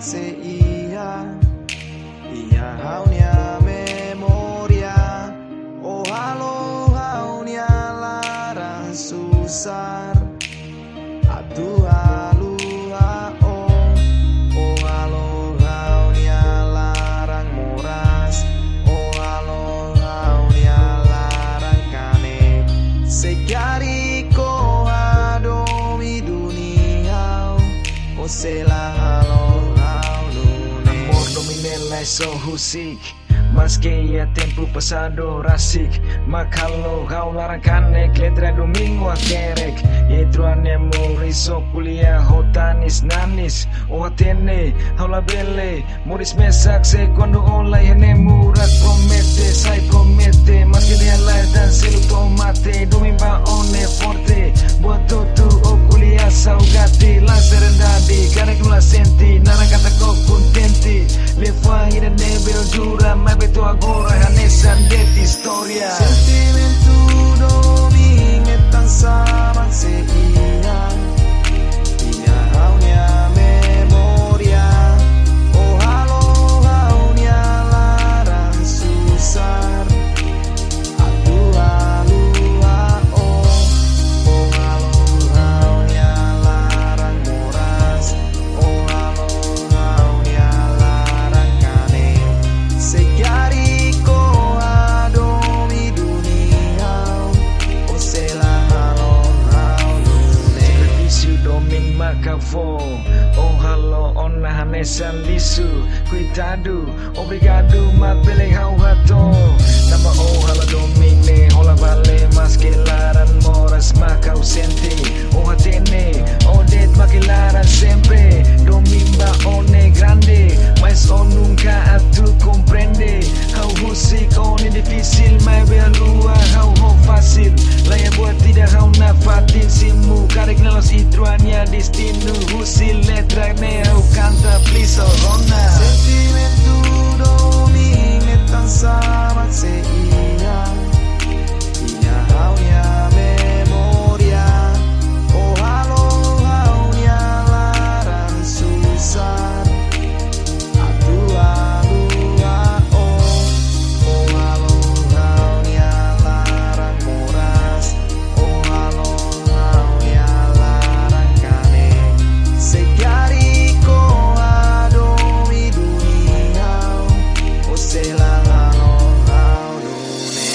se ia haunia memoria. Oh halo haunia larang susar atu halua oh halo haunia larang moras. Oh halo haunia larang kane segari ko adomi dunia. Oh sela halo haunune amor dominela so husik. Mas que ya tempo passado rasik. Makalo kau larang kanek letra domingo akerek. Etruane moris so kuliah hotanis nanis. O atene haula bele moris mesak se quando olai hene murat promete sai promete. Mas que dia lai dan selu tomate domimba one forte. Buat tu o kuliah saugati lancer dadi karek nula senti narang kata ko contenti. Leva ina nebel dura ma beto agora hanesan det historia. Sentimentu domingetan sama se ia haunia memoria. Oh halo haunia larang susar atu halua oh halo haunia larang moras. Oh halo haunia larang kane segari ko adomi dunia. Oh sela halo haunune servicio doming macavo. Oh halo ona hanesan lisu cuidado obrigado ma pele hau hato nama. Oh halo domine hola vale mas que laran moras macau sente. Oh atene odet maquilaran sempre domimba one grande mas o nunca tu comprende. Hau musik one difícil mai belua hau ho fácil laya buat tidak hau nafatin simu karek nelos itruania destino husil letra ne hau canta please orona. Sentimentu domingetan sama se ia haunia memoria. Oh halo haunia larang susar atu halua oh halo haunia larang moras. Oh halo haunia larang kane segari ko adomi dunia. Oh sela halo haunune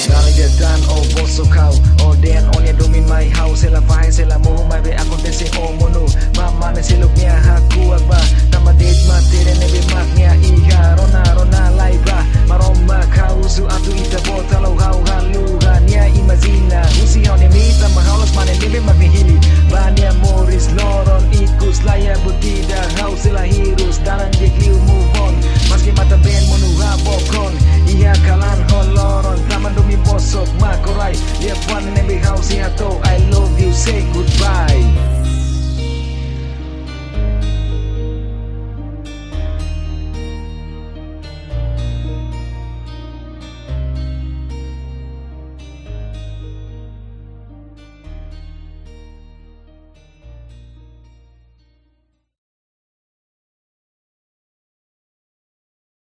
naligetan oh boso kau oh den onya domin mai hau sela fahai sela mohu mai be akontesi oh monu mama ne siluknya haku agba nama det materi nebe maknya iha rona rona laiba maroma kau su atu ita botalau hau haluga nia imagina usi hau ne mita mahaulas mane nebe makni hili bania moris loron ikus laya butida hau sela hirus dalan dekliu move on maski mata ben monu habokon iha kalan holoron taman domi bosok makorai ya fan nebe hau si hato I love you say goodbye.